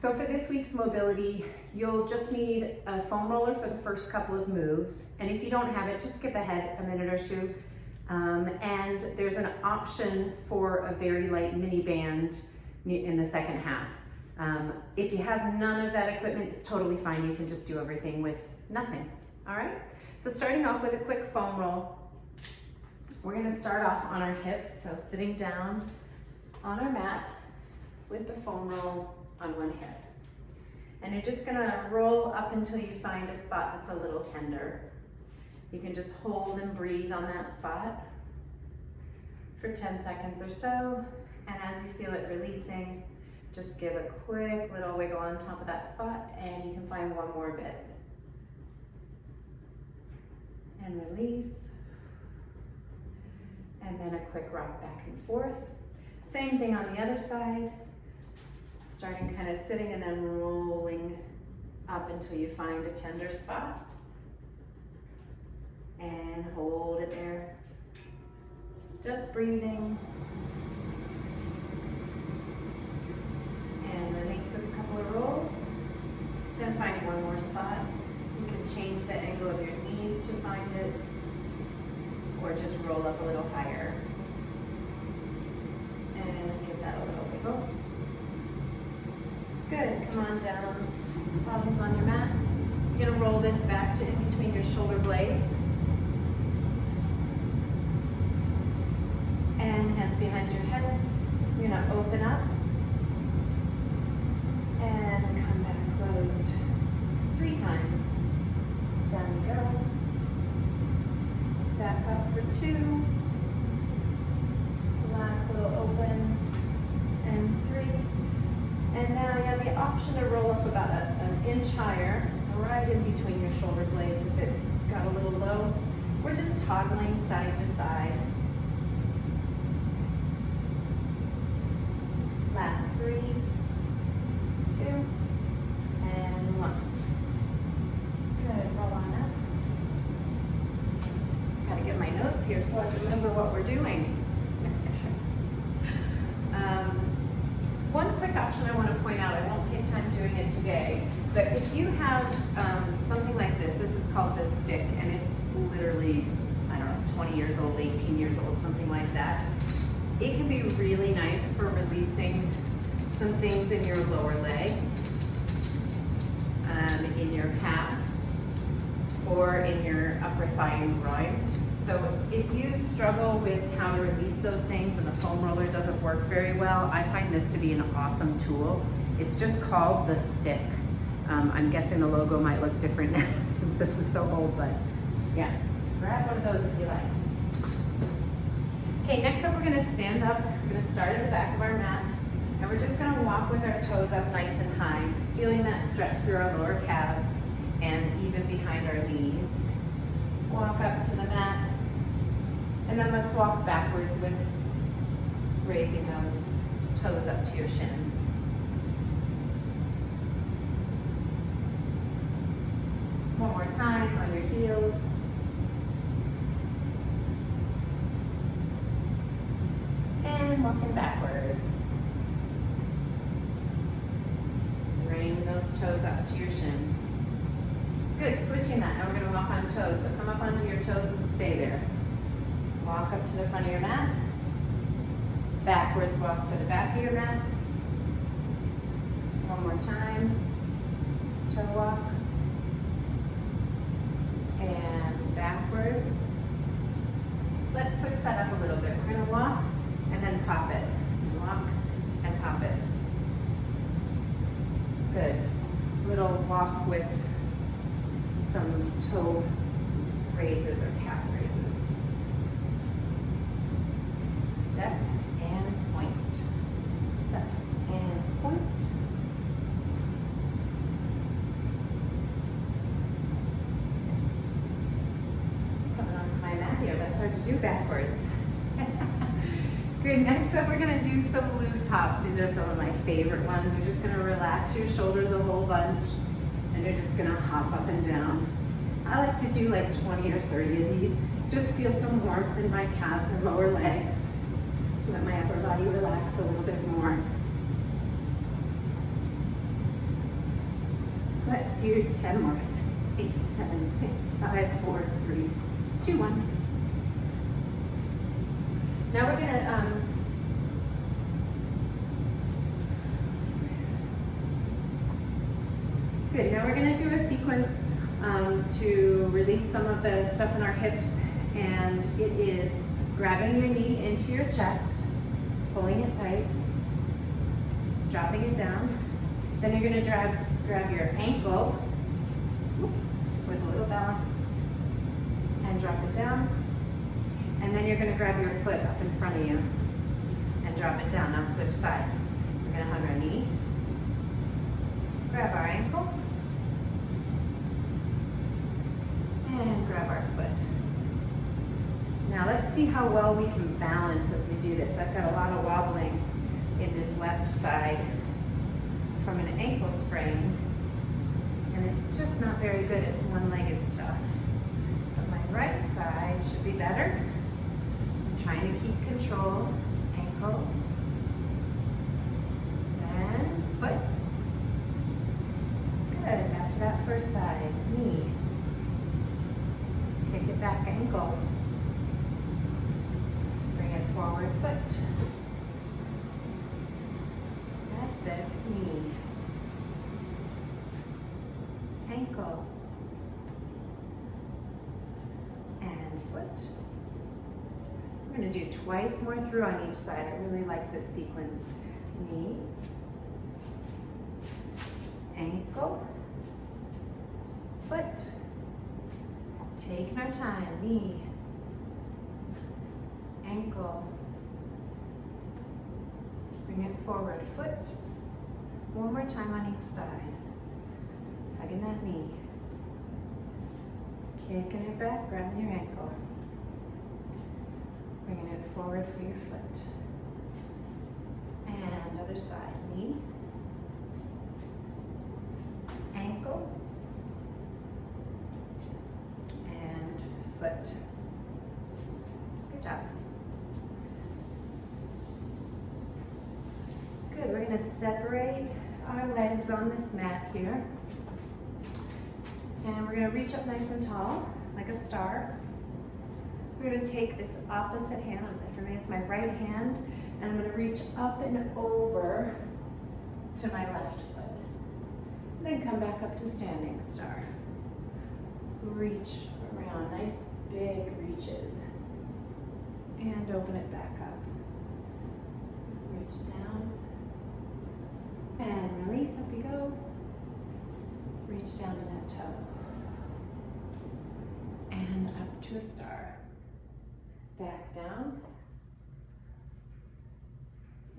So for this week's mobility, you'll just need a foam roller for the first couple of moves. And if you don't have it, just skip ahead a minute or two. And there's an option for a very light mini band in the second half. If you have none of that equipment, it's totally fine. You can just do everything with nothing, all right? So starting off with a quick foam roll, we're gonna start off on our hips. So sitting down on our mat with the foam roll on one hip. And you're just gonna roll up until you find a spot that's a little tender. You can just hold and breathe on that spot for 10 seconds or so. And as you feel it releasing, just give a quick little wiggle on top of that spot and you can find one more bit. And release. And then a quick rock back and forth. Same thing on the other side. Starting kind of sitting and then rolling up until you find a tender spot. And hold it there. Just breathing. And release with a couple of rolls. Then find one more spot. You can change the angle of your knees to find it, or just roll up a little higher. And give that a little wiggle. Good, come on down, palms on your mat. You're gonna roll this back to in between your shoulder blades. And hands behind your head. You're gonna open up. And come back closed 3 times. Down you go. Back up for 2. Last little open. And 3. And now you have the option to roll up about an inch higher, right in between your shoulder blades if it got a little low. We're just toggling side to side. Last 3, 2, and 1. Good, roll on up. Gotta get my notes here so I remember what we're doing. One quick option I want to point out, I won't take time doing it today, but if you have something like this is called the stick, and it's literally, I don't know, 20 years old, 18 years old, something like that. It can be really nice for releasing some things in your lower legs, in your calves, or in your upper thigh and groin. So if you struggle with how to release those things and the foam roller doesn't work very well, I find this to be an awesome tool. It's just called the stick. I'm guessing the logo might look different now since this is so old, but yeah, grab one of those if you like. Okay, next up we're gonna stand up. We're gonna start at the back of our mat, and we're just gonna walk with our toes up nice and high, feeling that stretch through our lower calves and even behind our knees. Walk up to the mat. And then let's walk backwards with raising those toes up to your shins. One more time on your heels. And walking backwards. Bring those toes up to your shins. Good, switching that. Now we're going to walk on toes. So come up onto your toes and stay there. Walk up to the front of your mat. Backwards walk to the back of your mat. One more time. Toe walk. And backwards. Let's switch that up a little bit. We're going to walk and then pop it. Walk and pop it. Good. Little walk with some toe raises or calf raises. Step and point. Step and point. Coming on my mat here, that's hard to do backwards. Good, next up we're gonna do some loose hops. These are some of my favorite ones. You're just gonna relax your shoulders a whole bunch and you're just gonna hop up and down. I like to do like 20 or 30 of these. Just feel some warmth in my calves and lower legs. Let my upper body relax a little bit more. Let's do 10 more. 8, 7, 6, 5, 4, 3, 2, 1. Now we're gonna good. Now we're gonna do a sequence to release some of the stuff in our hips, and it is grabbing your knee into your chest, pulling it tight, dropping it down. Then you're gonna grab your ankle, oops, with a little balance, and drop it down. And then you're gonna grab your foot up in front of you and drop it down. Now switch sides. We're gonna hug our knee, grab our ankle, and grab our foot. Now let's see how well we can balance as we do this. I've got a lot of wobbling in this left side from an ankle sprain, and it's just not very good at one-legged stuff. But my right side should be better. I'm trying to keep control. Ankle, and foot. Good, back to that first side. Knee. Kick it back, ankle. Bring it forward, foot. That's it, knee. Ankle. And foot. We're going to do twice more through on each side. I really like this sequence. Knee. Ankle. Foot. Taking our time. Knee. Ankle. Bring it forward. Foot. One more time on each side. Hugging that knee. Kicking it back, grabbing your ankle. Bringing it forward for your foot. And other side. Knee. Ankle. And foot. Good job. Good, we're going to separate our legs on this mat here. And we're going to reach up nice and tall, like a star. We're going to take this opposite hand, for me it's my right hand, and I'm going to reach up and over to my left foot. Then come back up to standing star. Reach around, nice big reaches. And open it back up. Reach down. And release, up you go. Reach down to that toe. And up to a star. Back down.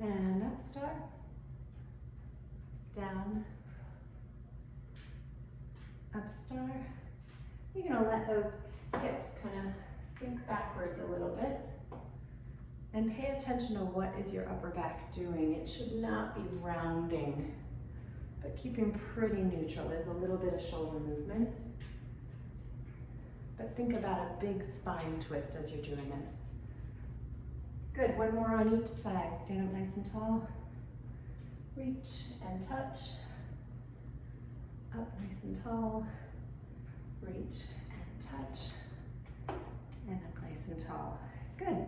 And up star. Down. Up star. You're going to let those hips kind of sink backwards a little bit. And pay attention to what is your upper back doing. It should not be rounding, but keeping pretty neutral. There's a little bit of shoulder movement. But think about a big spine twist as you're doing this. Good, one more on each side. Stand up nice and tall. Reach and touch. Up nice and tall. Reach and touch. And up nice and tall. Good.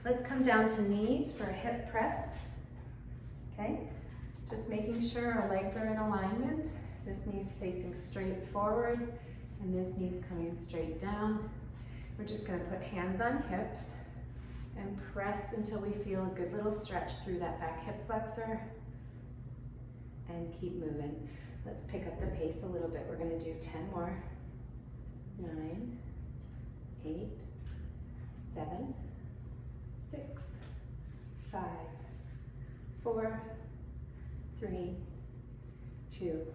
Let's come down to knees for a hip press. Okay, just making sure our legs are in alignment. This knee's facing straight forward, and this knee's coming straight down. We're just going to put hands on hips and press until we feel a good little stretch through that back hip flexor, and keep moving. Let's pick up the pace a little bit. We're going to do 10 more. 9, 8, 7, 6, 5, 4, 3, 2,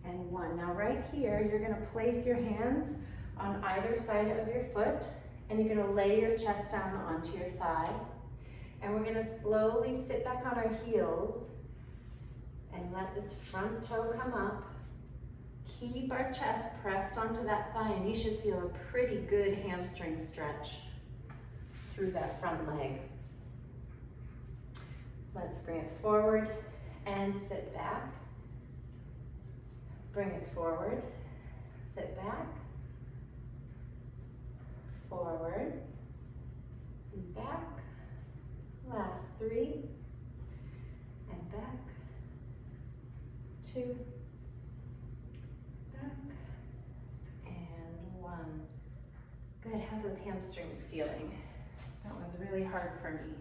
and 1. Now right here, you're going to place your hands on either side of your foot, and you're going to lay your chest down onto your thigh. And we're going to slowly sit back on our heels and let this front toe come up. Keep our chest pressed onto that thigh, and you should feel a pretty good hamstring stretch through that front leg. Let's bring it forward and sit back. bring it forward, sit back, forward, and back, last 3, and back, 2, back, and 1. Good, how are those hamstrings feeling? That one's really hard for me.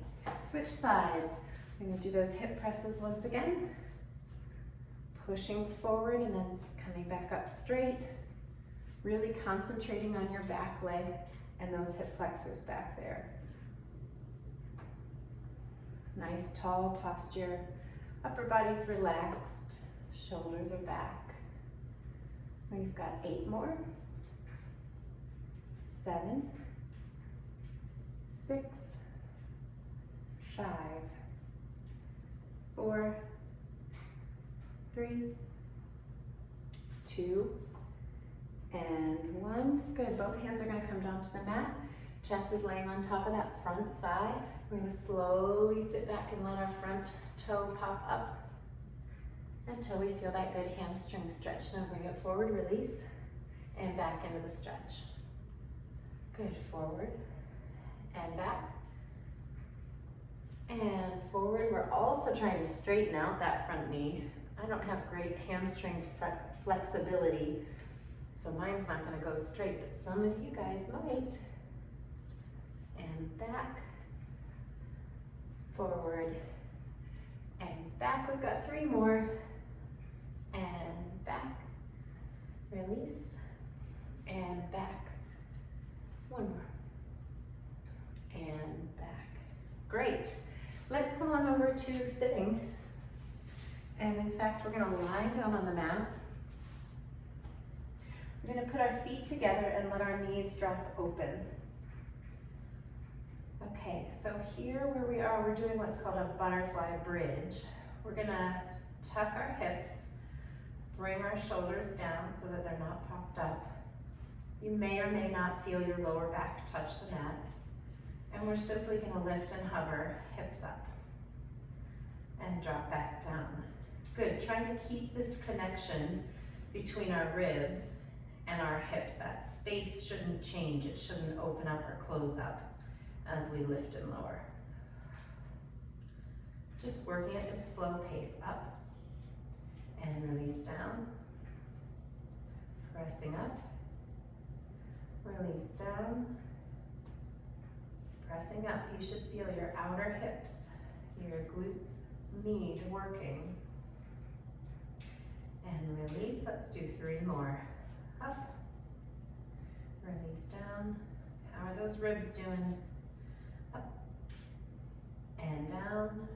Switch sides. I'm gonna do those hip presses once again. Pushing forward and then coming back up straight. Really concentrating on your back leg and those hip flexors back there. Nice tall posture. Upper body's relaxed. Shoulders are back. We've got 8 more. 7, 6, 5, 4, 3, 2, and 1. Good, both hands are gonna come down to the mat. Chest is laying on top of that front thigh. We're gonna slowly sit back and let our front toe pop up until we feel that good hamstring stretch. Now bring it forward, release, and back into the stretch. Good, forward, and back, and forward. We're also trying to straighten out that front knee. I don't have great hamstring flexibility, so mine's not gonna go straight, but some of you guys might. And back, forward, and back. We've got 3 more, and back, release, and back. 1 more, and back. Great. Let's go on over to sitting. And in fact, we're gonna lie down on the mat. We're gonna put our feet together and let our knees drop open. Okay, so here where we are, we're doing what's called a butterfly bridge. We're gonna tuck our hips, bring our shoulders down so that they're not popped up. You may or may not feel your lower back touch the mat. And we're simply gonna lift and hover, hips up, and drop back down. Good, trying to keep this connection between our ribs and our hips. That space shouldn't change, it shouldn't open up or close up as we lift and lower. Just working at this slow pace up and release down, pressing up, release down, pressing up. You should feel your outer hips, your glute med working. And release, let's do 3 more. Up, release down. How are those ribs doing? Up, and down,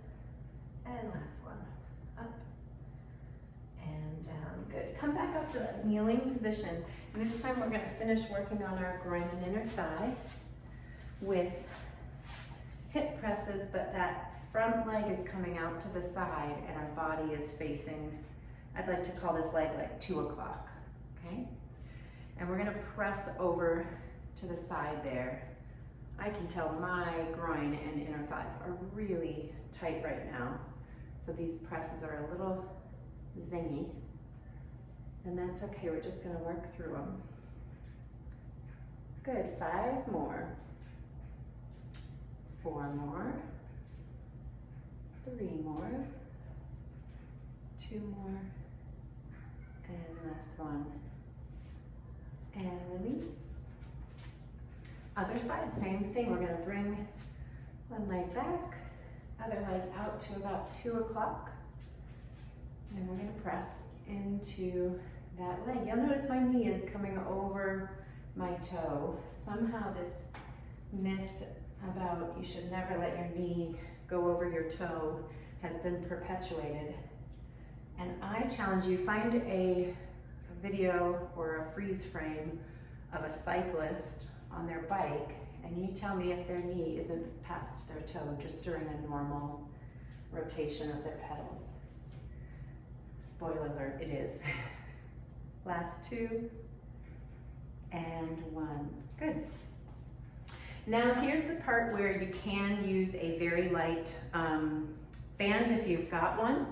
and last one. Up, and down, good. Come back up to that kneeling position. And this time we're gonna finish working on our groin and inner thigh with hip presses, but that front leg is coming out to the side and our body is facing, I'd like to call this leg like 2 o'clock, okay? And we're gonna press over to the side there. I can tell my groin and inner thighs are really tight right now. So these presses are a little zingy, and that's okay, we're just gonna work through them. Good, 5 more. 4 more. 3 more. 2 more. And last one. And release. Other side, same thing. We're gonna bring one leg back, other leg out to about 2 o'clock. And we're gonna press into that leg. You'll notice my knee is coming over my toe. Somehow this myth about you should never let your knee go over your toe has been perpetuated. And I challenge you, find a video or a freeze frame of a cyclist on their bike, and you tell me if their knee isn't past their toe just during a normal rotation of their pedals. Spoiler alert, it is. Last 2, and 1. Good. Now here's the part where you can use a very light band if you've got one.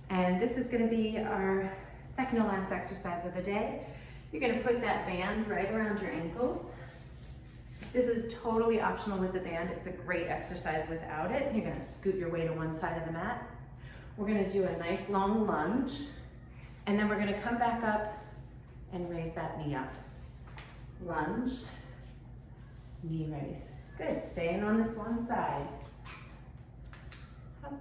And this is gonna be our second to last exercise of the day. You're gonna put that band right around your ankles. This is totally optional with the band. It's a great exercise without it. You're gonna scoot your way to one side of the mat. We're gonna do a nice long lunge, and then we're gonna come back up and raise that knee up. Lunge, knee raise. Good, staying on this one side. Up.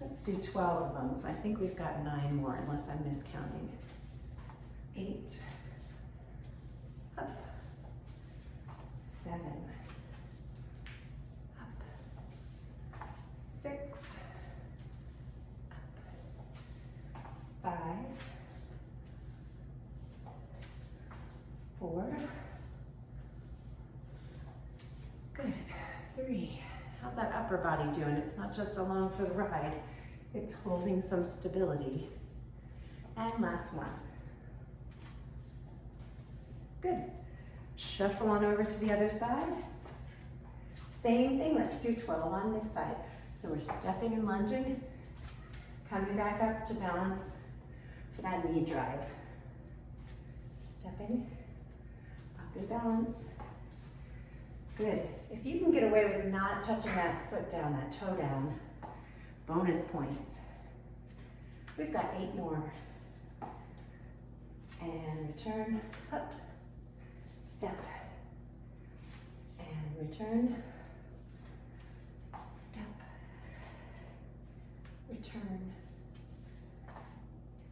Let's do 12 of them. So I think we've got 9 more, unless I'm miscounting. 8. Up. 7. Up. 6. Up. 5. 4. Good. 3. How's that upper body doing? It's not just along for the ride, it's holding some stability. And last one. Good. Shuffle on over to the other side. Same thing, let's do 12 on this side. So we're stepping and lunging, coming back up to balance for that knee drive. Stepping, up to balance. Good. If you can get away with not touching that foot down, that toe down, bonus points. We've got 8 more. And return, up, step, and return, step, return,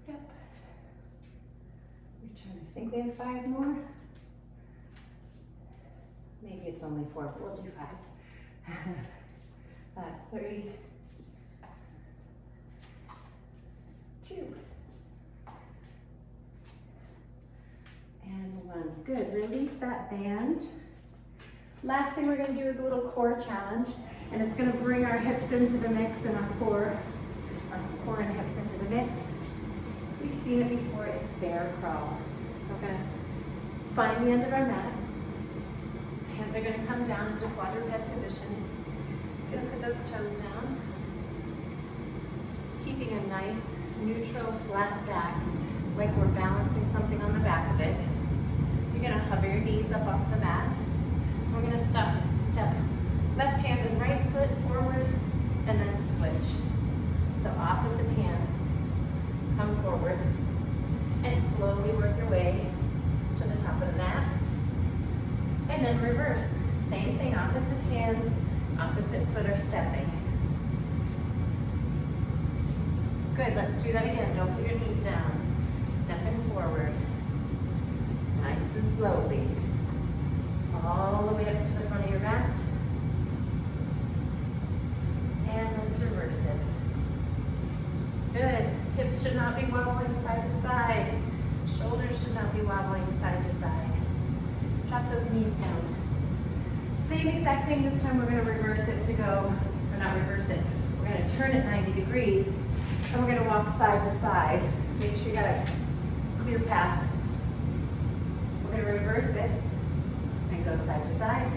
step, return. I think we have 5 more. Maybe it's only 4, but we'll do 5. Last 3, 2, and 1. Good, release that band. Last thing we're gonna do is a little core challenge, and it's gonna bring our hips into the mix and our core and hips into the mix. We've seen it before, it's bear crawl. So we're gonna find the end of our mat. Hands are gonna come down into quadruped position. Gonna put those toes down. Keeping a nice, neutral, flat back, like we're balancing something on the back of it. You're gonna hover your knees up off the mat. We're gonna step left hand and right foot forward, and then switch. So opposite hands, come forward, and slowly work your way to the top of the mat. And then reverse. Same thing, opposite hand, opposite foot are stepping. Good, let's do that again. Don't put your knees down. Stepping forward. Nice and slowly. All the way up to the front of your mat. And let's reverse it. Good. Hips should not be wobbling side to side. Shoulders should not be wobbling side to side. Drop those knees down. Same exact thing this time. We're going to reverse it to go, or not reverse it. We're going to turn it 90 degrees, and we're going to walk side to side. Make sure you got a clear path. We're going to reverse it and go side to side.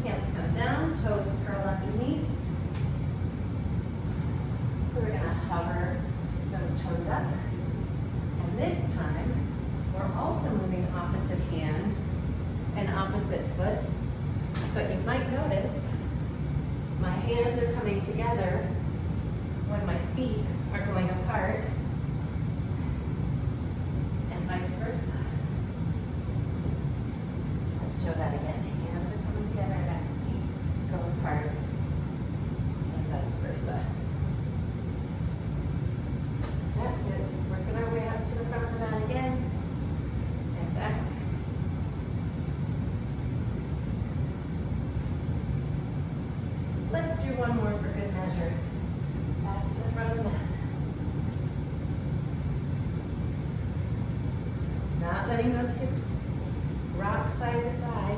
Hands come down, toes curl underneath. We're going to hover those toes up. And this time, we're also moving opposite hand and opposite foot. But you might notice my hands are coming together when my feet are going apart, and vice versa. Let's show that again. Hands are coming together as feet go apart, and vice versa. That's it. Working our way up to the front of the mat again, and back. Let's do one more for good measure. Back to the front of the mat. Not letting those hips rock side to side.